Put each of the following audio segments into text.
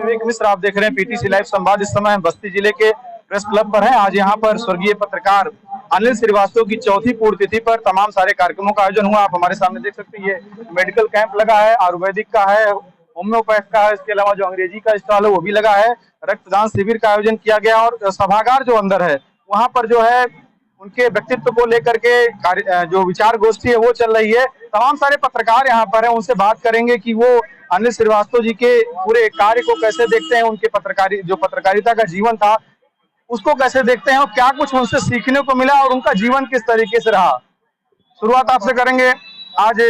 विवेक मिश्र, आप देख रहे हैं पीटीसी लाइव संवाद। इस समय हम बस्ती जिले के प्रेस क्लब पर हैं। आज यहाँ पर स्वर्गीय पत्रकार अनिल श्रीवास्तव की चौथी पुण्यतिथि पर तमाम सारे कार्यक्रमों का आयोजन हुआ। आप हमारे सामने देख सकते हैं, ये मेडिकल कैंप लगा है, आयुर्वेदिक का है, होम्योपैथ का है, इसके अलावा जो अंग्रेजी का स्टॉल है वो भी लगा है। रक्तदान शिविर का आयोजन किया गया और सभागार जो अंदर है वहां पर जो है उनके व्यक्तित्व को लेकर के जो विचार गोष्ठी है वो चल रही है। तमाम सारे पत्रकार यहाँ पर हैं, उनसे बात करेंगे कि वो अनिल श्रीवास्तव जी के पूरे कार्य को कैसे देखते हैं, उनके पत्रकारिता का जीवन था उसको कैसे देखते हैं और क्या कुछ उनसे सीखने को मिला और उनका जीवन किस तरीके से रहा। शुरुआत आपसे करेंगे। आज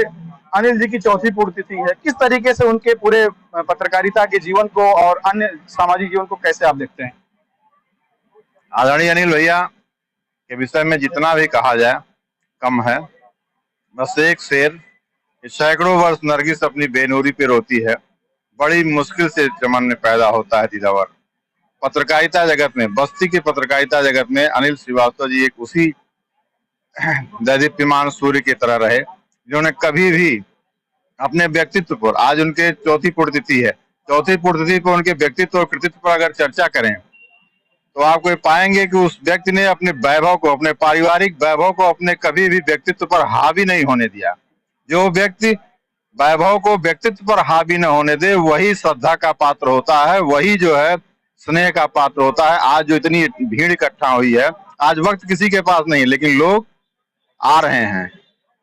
अनिल जी की चौथी पुण्यतिथि है, किस तरीके से उनके पूरे पत्रकारिता के जीवन को और अन्य सामाजिक जीवन को कैसे आप देखते हैं? आदरणीय अनिल भैया के विषय में जितना भी कहा जाए कम है। बस एक शेर, सैकड़ों वर्ष नरगिस अपनी बेनूरी पे रोती है, बड़ी मुश्किल से चमन में पैदा होता है दिलावर। पत्रकारिता जगत में, बस्ती के पत्रकारिता जगत में अनिल श्रीवास्तव जी एक उसी दैदीप्यमान सूर्य की तरह रहे जिन्होंने कभी भी अपने व्यक्तित्व पर, आज उनके चौथी पुण्यतिथि है, चौथी पुण्यतिथि पर उनके व्यक्तित्व और कृतित्व पर अगर चर्चा करें तो आपको पाएंगे कि उस व्यक्ति ने अपने वैभव को, अपने पारिवारिक वैभव को अपने कभी भी व्यक्तित्व पर हावी नहीं होने दिया। जो व्यक्ति वैभव को व्यक्तित्व पर हावी न होने दे वही श्रद्धा का पात्र होता है, वही जो है स्नेह का पात्र होता है। आज जो इतनी भीड़ इकट्ठा हुई है, आज वक्त किसी के पास नहीं, लेकिन लोग आ रहे हैं,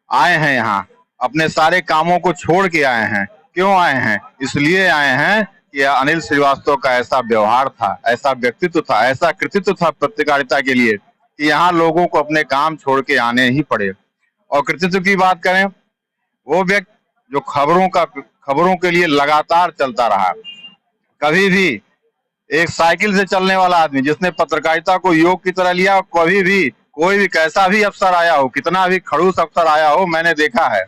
आए हैं यहाँ, अपने सारे कामों को छोड़ के आए हैं। क्यों आए हैं? इसलिए आए हैं कि अनिल श्रीवास्तव का ऐसा व्यवहार था, ऐसा व्यक्तित्व था, ऐसा कृतित्व था पत्रकारिता के लिए कि यहाँ लोगों को अपने काम छोड़ के आने ही पड़े। और कृतित्व की बात करें, वो व्यक्ति जो खबरों के लिए लगातार चलता रहा। कभी भी एक साइकिल से चलने वाला आदमी जिसने पत्रकारिता को योग की तरह लिया, कभी भी कोई भी कैसा भी अफसर आया हो, कितना भी खड़ूस अफसर आया हो, मैंने देखा है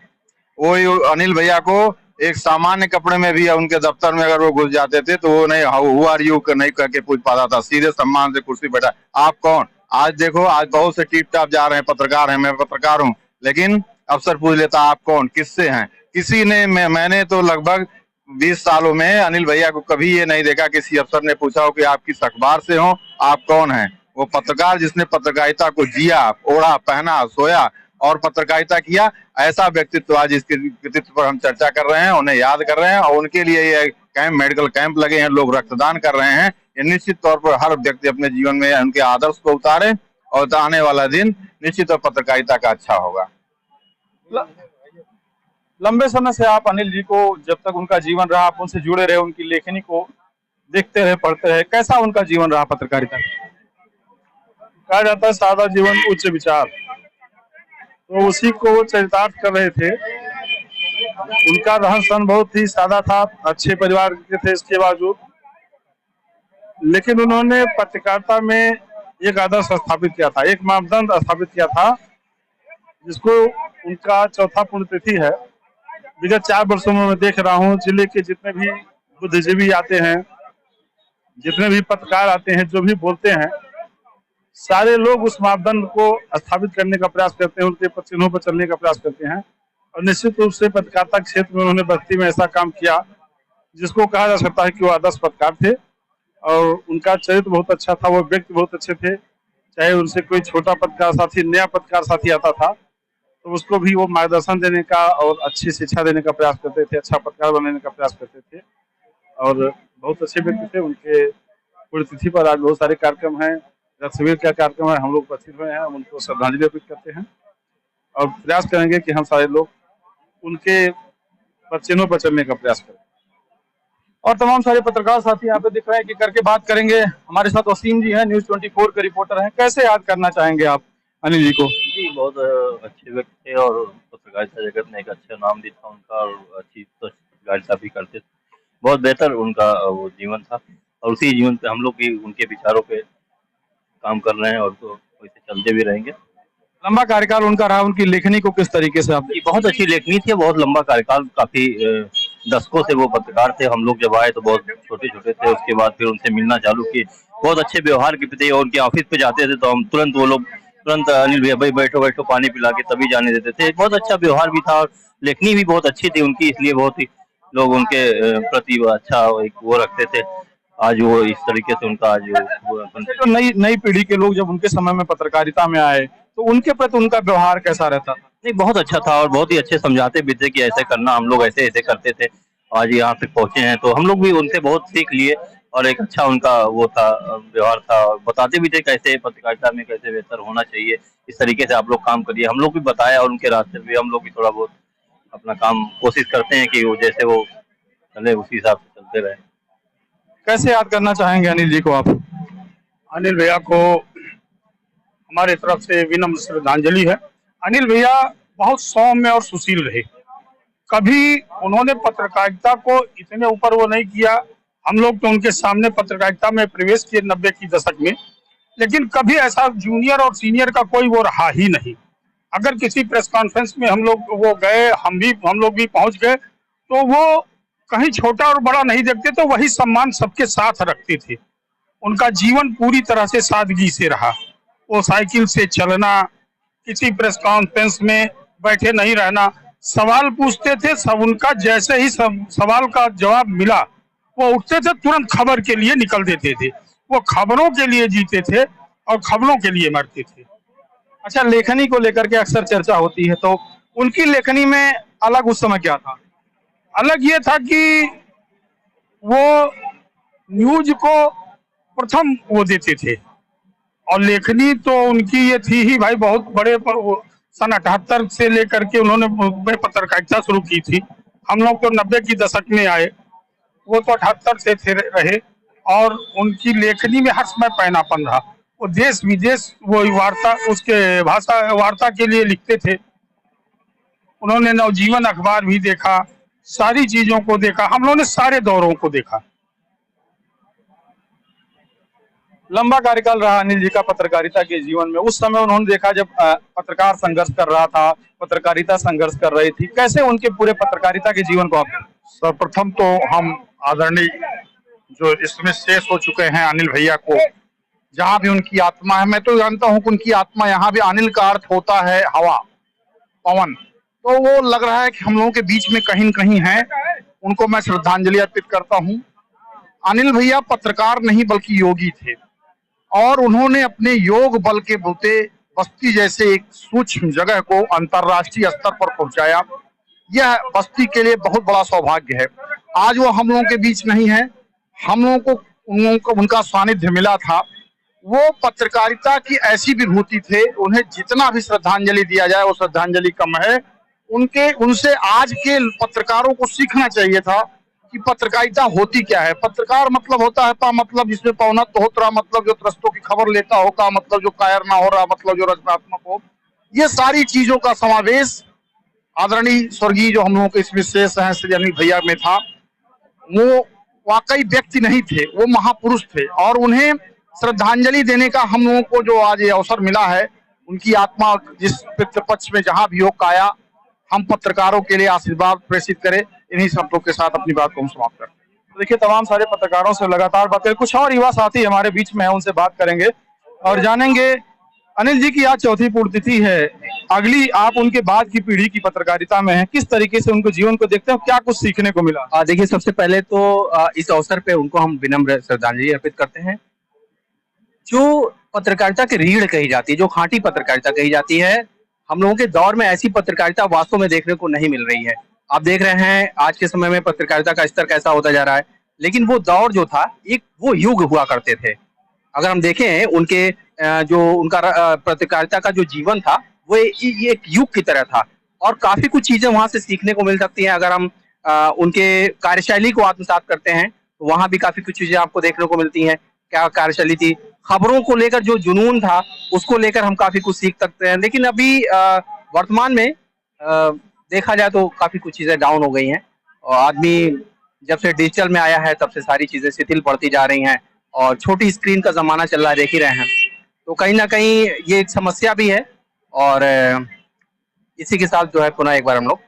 वो अनिल भैया को एक सामान्य कपड़े में भी उनके दफ्तर में अगर वो घुस जाते थे तो वो नहीं हु आर यू नहीं करके पूछ पाता था, सीधे सम्मान से कुर्सी बैठा, आप कौन? आज देखो, आज बहुत से टिप टाप जा रहे हैं, पत्रकार हैं, मैं पत्रकार हूँ, लेकिन अफसर पूछ लेता आप कौन, किससे हैं? किसी ने, मैंने तो लगभग 20 सालों में अनिल भैया को कभी ये नहीं देखा किसी अफसर ने पूछा हो कि आप किस अखबार से हो, आप कौन हैं। वो पत्रकार जिसने पत्रकारिता को जिया, ओढ़ा, पहना, सोया और पत्रकारिता किया, ऐसा व्यक्तित्व आज जिसके व्यक्तित्व पर हम चर्चा कर रहे हैं, उन्हें याद कर रहे हैं और उनके लिए ये कैंप, मेडिकल कैंप लगे हैं, लोग रक्तदान कर रहे हैं। ये निश्चित तौर पर हर व्यक्ति अपने जीवन में उनके आदर्श को उतारे और आने वाला दिन निश्चित तौर पत्रकारिता का अच्छा होगा। लंबे समय से आप अनिल जी को, जब तक उनका जीवन रहा, आप उनसे जुड़े रहे, उनकी लेखनी को देखते रहे, पढ़ते रहे, कैसा उनका जीवन रहा पत्रकारिता? कहा जाता है सादा जीवन उच्च विचार, तो उसी को वो चरितार्थ कर रहे थे। उनका रहन सहन बहुत ही सादा था, अच्छे परिवार के थे इसके बावजूद, लेकिन उन्होंने पत्रकारिता में एक आदर्श स्थापित किया था, एक मापदंड स्थापित किया था, जिसको उनका चौथा पुण्यतिथि है। विगत 4 वर्षों में मैं देख रहा हूँ जिले के जितने भी बुद्धिजीवी आते हैं, जितने भी पत्रकार आते हैं, जो भी बोलते हैं, सारे लोग उस मापदंड को स्थापित करने का प्रयास करते हैं, उनके चिन्हों पर चलने का प्रयास करते हैं। और निश्चित रूप से पत्रकारिता क्षेत्र में उन्होंने बस्ती में ऐसा काम किया जिसको कहा जा सकता है कि वो आदर्श पत्रकार थे और उनका चरित्र बहुत अच्छा था, वो व्यक्ति बहुत अच्छे थे। चाहे उनसे कोई छोटा पत्रकार साथी, नया पत्रकार साथी आता था तो उसको भी वो मार्गदर्शन देने का और अच्छी शिक्षा देने का प्रयास करते थे, अच्छा पत्रकार बनाने का प्रयास करते थे और बहुत अच्छे व्यक्ति थे। उनके पुण्यतिथि पर आज बहुत सारे कार्यक्रम हैं, रथ शिविर का कार्यक्रम है, हम लोग उपस्थित हुए हैं, उनको श्रद्धांजलि अर्पित करते हैं और प्रयास करेंगे कि हम सारे लोग उनके चिन्हों पर चलने का प्रयास करें। और तमाम सारे पत्रकार साथी यहाँ पे दिख रहे हैं कि करके बात करेंगे। हमारे साथ वसीम जी हैं, न्यूज़ 24 के रिपोर्टर हैं। कैसे याद करना चाहेंगे आप अनिल जी को? जी, बहुत अच्छे व्यक्ति थे और पत्रकारिता जगत में एक अच्छा नाम भी था उनका और अच्छी पत्रकारिता भी करते थे। बहुत बेहतर उनका वो जीवन था और उसी जीवन पे हम लोग भी उनके विचारों पे काम कर रहे हैं और तो वैसे चलते भी रहेंगे। लंबा कार्यकाल उनका रहा, उनकी लेखनी को किस तरीके से आप? बहुत अच्छी लेखनी थी, बहुत लंबा कार्यकाल, काफी दशकों से वो पत्रकार थे। हम लोग जब आए तो बहुत छोटे छोटे थे, उसके बाद फिर उनसे मिलना चालू किए। बहुत अच्छे व्यवहार के प्रति, और उनके ऑफिस पे जाते थे तो हम तुरंत, वो लोग तुरंत अनिल भैया भाई बैठो बैठो पानी पिला के तभी जाने देते थे। बहुत अच्छा व्यवहार भी था और लेखनी भी बहुत अच्छी थी उनकी, इसलिए बहुत ही लोग उनके प्रति वो अच्छा एक वो रखते थे। आज वो इस तरीके से उनका आज वो जैसे जो नई नई पीढ़ी के लोग जब उनके समय में पत्रकारिता में आए तो उनके प्रति उनका व्यवहार कैसा रहता था? नहीं, बहुत अच्छा था और बहुत ही अच्छे समझाते भी थे कि ऐसे करना, हम लोग ऐसे ऐसे करते थे, आज यहाँ तक पहुंचे हैं। तो हम लोग भी उनसे बहुत सीख लिए और एक अच्छा उनका वो था व्यवहार था, और बताते भी थे कैसे पत्रकारिता में कैसे बेहतर होना चाहिए, इस तरीके से आप लोग काम करिए। हम लोग भी बताया और उनके रास्ते भी हम लोग भी थोड़ा बहुत अपना काम कोशिश करते हैं कि वो जैसे वो चले उसी हिसाब से चलते रहे। कैसे याद करना चाहेंगे अनिल जी को आप? अनिल भैया को हमारे तरफ से विनम्र श्रद्धांजलि है। अनिल भैया बहुत सौम्य और सुशील रहे। कभी उन्होंने पत्रकारिता को इतने ऊपर वो नहीं किया। हम लोग तो उनके सामने पत्रकारिता में प्रवेश किए 90 की दशक में, लेकिन कभी ऐसा जूनियर और सीनियर का कोई वो रहा ही नहीं। अगर किसी प्रेस कॉन्फ्रेंस में हम लोग वो गए, हम लोग भी पहुंच गए, तो वो कहीं छोटा और बड़ा नहीं देखते, तो वही सम्मान सबके साथ रखते थे। उनका जीवन पूरी तरह से सादगी से रहा। वो साइकिल से चलना, किसी प्रेस कॉन्फ्रेंस में बैठे नहीं रहना, सवाल पूछते थे, सब उनका जैसे ही सब सवाल का जवाब मिला वो उठते थे, तुरंत खबर के लिए निकल देते थे। वो खबरों के लिए जीते थे और खबरों के लिए मरते थे। अच्छा, लेखनी को लेकर के अक्सर चर्चा होती है, तो उनकी लेखनी में अलग उस समय क्या था? अलग ये था कि वो न्यूज को प्रथम वो देते थे, और लेखनी तो उनकी ये थी ही भाई, बहुत बड़े सन 78 से लेकर के उन्होंने पत्रकारिता शुरू की थी। हम लोग तो 90 की दशक में आए, वो तो 78 से थे रहे, और उनकी लेखनी में हर समय पैनापन रहा। वो देश विदेश वो वार्ता, उसके भाषा वार्ता के लिए लिखते थे। उन्होंने नवजीवन अखबार भी देखा, सारी चीजों को देखा, हम लोगों ने सारे दौरों को देखा। लंबा कार्यकाल रहा अनिल जी का पत्रकारिता के जीवन में। उस समय उन्होंने देखा जब पत्रकार संघर्ष कर रहा था, पत्रकारिता संघर्ष कर रही थी, कैसे उनके पूरे पत्रकारिता के जीवन को आप? सर्वप्रथम तो हम आदरणीय जो इसमें शेष हो चुके हैं अनिल भैया को, जहाँ भी उनकी आत्मा है, मैं तो जानता हूँ कि उनकी आत्मा यहाँ भी, अनिल का अर्थ होता है हवा, पवन, तो वो लग रहा है कि हम लोगों के बीच में कहीं न कहीं है। उनको मैं श्रद्धांजलि अर्पित करता हूँ। अनिल भैया पत्रकार नहीं बल्कि योगी थे, और उन्होंने अपने योग बल के बलते बस्ती जैसे एक सूक्ष्म जगह को अंतर्राष्ट्रीय स्तर पर पहुंचाया। यह बस्ती के लिए बहुत बड़ा सौभाग्य है। आज वो हम लोगों के बीच नहीं है, हम लोगों को उनका सानिध्य मिला था। वो पत्रकारिता की ऐसी विभूति थे, उन्हें जितना भी श्रद्धांजलि दिया जाए वो श्रद्धांजलि कम है। उनसे आज के पत्रकारों को सीखना चाहिए था कि पत्रकारिता होती क्या है। पत्रकार मतलब होता है का मतलब जिसमें पौनत्व होता रहा, मतलब जो त्रस्तों की खबर लेता हो, का मतलब जो कायर ना हो रहा, मतलब जो रचनात्मक हो। ये सारी चीजों का समावेश आदरणीय स्वर्गीय जो हम लोगों के इसमें शेष हैं श्री अनिल भैया में था। वो वाकई व्यक्ति नहीं थे, वो महापुरुष थे, और उन्हें श्रद्धांजलि देने का हम लोगों को जो आज ये अवसर मिला है, उनकी आत्मा जिस पितृपक्ष में जहां भी हो काया, हम पत्रकारों के लिए आशीर्वाद प्रेषित करें। इन्हीं शब्दों के साथ अपनी बात को हम समाप्त करते हैं। तो देखिए, तमाम सारे पत्रकारों से लगातार बात करें, कुछ और युवा साथी हमारे बीच में है, उनसे बात करेंगे और जानेंगे। अनिल जी की आज चौथी पुण्यतिथि है, अगली आप उनके बाद की पीढ़ी की पत्रकारिता में है, किस तरीके से उनके जीवन को देखते हैं, क्या कुछ सीखने को मिला? देखिए, सबसे पहले तो इस अवसर पे उनको हम विनम्र श्रद्धांजलि अर्पित करते हैं। जो पत्रकारिता की रीढ़ कही जाती है, जो खांटी पत्रकारिता कही जाती है, हम लोगों के दौर में ऐसी पत्रकारिता वास्तव में देखने को नहीं मिल रही है। आप देख रहे हैं आज के समय में पत्रकारिता का स्तर कैसा होता जा रहा है, लेकिन वो दौर जो था, एक वो युग हुआ करते थे। अगर हम देखें उनके जो उनका पत्रकारिता का जो जीवन था, वो एक युग की तरह था, और काफी कुछ चीजें वहां से सीखने को मिल सकती हैं। अगर हम उनके कार्यशैली को आत्मसात करते हैं तो वहां भी काफी कुछ चीजें आपको देखने को मिलती हैं। क्या कार्यशैली थी, खबरों को लेकर जो जुनून था, उसको लेकर हम काफी कुछ सीख सकते हैं। लेकिन अभी वर्तमान में देखा जाए तो काफी कुछ चीजें डाउन हो गई हैं, और आदमी जब से डिजिटल में आया है तब से सारी चीजें शिथिल पड़ती जा रही हैं, और छोटी स्क्रीन का जमाना चल रहा है, देख ही रहे हैं। तो कहीं ना कहीं ये एक समस्या भी है, और इसी के साथ जो है पुनः एक बार हम लोग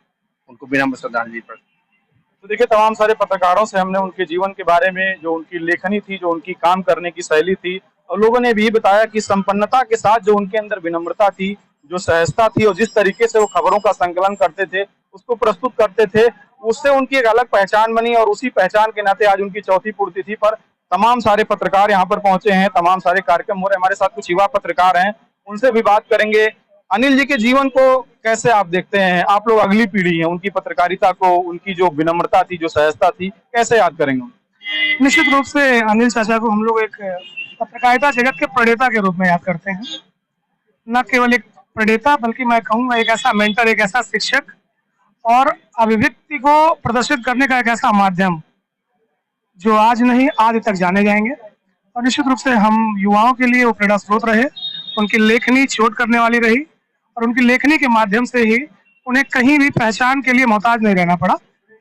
उनको विनम्र श्रद्धांजलि पर। तो देखिए, तमाम सारे पत्रकारों से हमने उनके जीवन के बारे में, जो उनकी लेखनी थी, जो उनकी काम करने की शैली थी, और लोगों ने भी बताया कि संपन्नता के साथ जो उनके अंदर विनम्रता थी, जो सहजता थी, और जिस तरीके से वो खबरों का संकलन करते थे, उसको प्रस्तुत करते थे, उससे उनकी एक अलग पहचान बनी और उसी पहचान के नाते आज उनकी चौथी पुण्यतिथि पर तमाम सारे पत्रकार यहाँ पर पहुंचे हैं, तमाम सारे कार्यक्रम हो रहे हैं। हमारे साथ कुछ युवा पत्रकार हैं, उनसे भी बात करेंगे। अनिल जी के जीवन को कैसे आप देखते हैं? आप लोग अगली पीढ़ी हैं, उनकी पत्रकारिता को, उनकी जो विनम्रता थी, जो सहजता थी, कैसे याद करेंगे? निश्चित रूप से अनिल चाचा को हम लोग एक पत्रकारिता जगत के प्रणेता के रूप में याद करते हैं। न केवल एक प्रणेता बल्कि मैं कहूँगा एक ऐसा मेंटर, एक ऐसा शिक्षक और अभिव्यक्ति को प्रदर्शित करने का एक ऐसा माध्यम जो आज नहीं आदि तक जाने जाएंगे। और निश्चित रूप से हम युवाओं के लिए वो प्रेरणा स्रोत रहे। उनकी लेखनी चोट करने वाली रही और उनकी लेखनी के माध्यम से ही उन्हें कहीं भी पहचान के लिए मोहताज नहीं रहना पड़ा।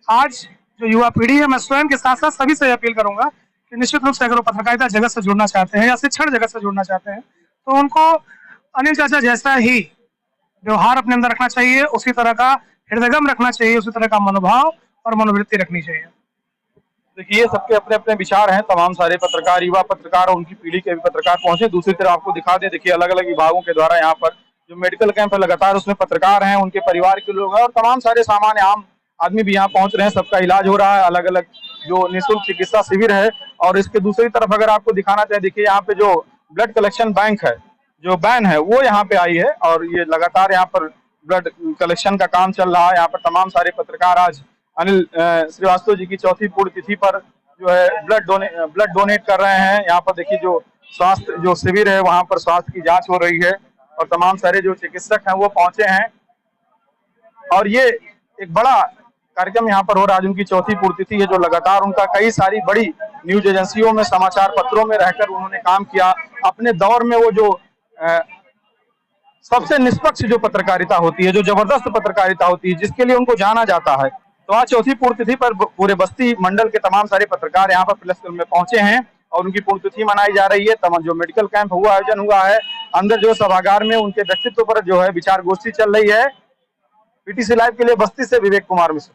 आज जो युवा पीढ़ी है, मैं स्वयं के साथ साथ सभी से अपील करूंगा कि निश्चित रूप से अगर वो पत्रकारिता जगत से जुड़ना चाहते हैं या शिक्षण जगत से जुड़ना चाहते हैं तो उनको अनिल चाचा जैसा ही व्यवहार अपने अंदर रखना चाहिए, उसी तरह का हृदयगम रखना चाहिए, उसी तरह का मनोभाव और मनोवृत्ति रखनी चाहिए। देखिए, सबके अपने अपने विचार हैं। तमाम सारे पत्रकार, युवा पत्रकार और उनकी पीढ़ी के भी पत्रकार पहुंचे। दूसरी तरफ आपको दिखा दे, देखिए अलग अलग विभागों के द्वारा यहाँ पर जो मेडिकल कैंप है लगातार उसमें पत्रकार हैं, उनके परिवार के लोग हैं और तमाम सारे सामान्य आम आदमी भी यहाँ पहुंच रहे हैं। सबका इलाज हो रहा है, अलग अलग जो निःशुल्क चिकित्सा शिविर है। और इसके दूसरी तरफ अगर आपको दिखाना चाहे, देखिए यहाँ पे जो ब्लड कलेक्शन बैंक है, जो बैन है, वो यहाँ पे आई है और ये लगातार यहाँ पर ब्लड कलेक्शन का काम चल रहा है। यहाँ पर तमाम सारे पत्रकार आज अनिल श्रीवास्तव जी की चौथी पुण्यतिथि पर जो है ब्लड डोनेट कर रहे हैं। यहाँ पर देखिए जो स्वास्थ्य जो शिविर है वहाँ पर स्वास्थ्य की जांच हो रही है और तमाम सारे जो चिकित्सक हैं वो पहुंचे हैं और ये एक बड़ा कार्यक्रम यहाँ पर हो रहा है। आज उनकी चौथी पुण्यतिथि है, जो लगातार उनका कई सारी बड़ी न्यूज एजेंसियों में, समाचार पत्रों में रहकर उन्होंने काम किया। अपने दौर में वो जो सबसे निष्पक्ष जो पत्रकारिता होती है, जो जबरदस्त पत्रकारिता होती है, जिसके लिए उनको जाना जाता है। तो आज चौथी पुण्यतिथि पर पूरे बस्ती मंडल के तमाम सारे पत्रकार यहाँ पर प्रेस क्लब में पहुंचे हैं और उनकी पुण्यतिथि मनाई जा रही है। तमाम जो मेडिकल कैंप हुआ, आयोजन हुआ है, अंदर जो सभागार में उनके व्यक्तित्व पर जो है विचार गोष्ठी चल रही है। पीटीसी लाइव के लिए बस्ती से विवेक कुमार मिश्र।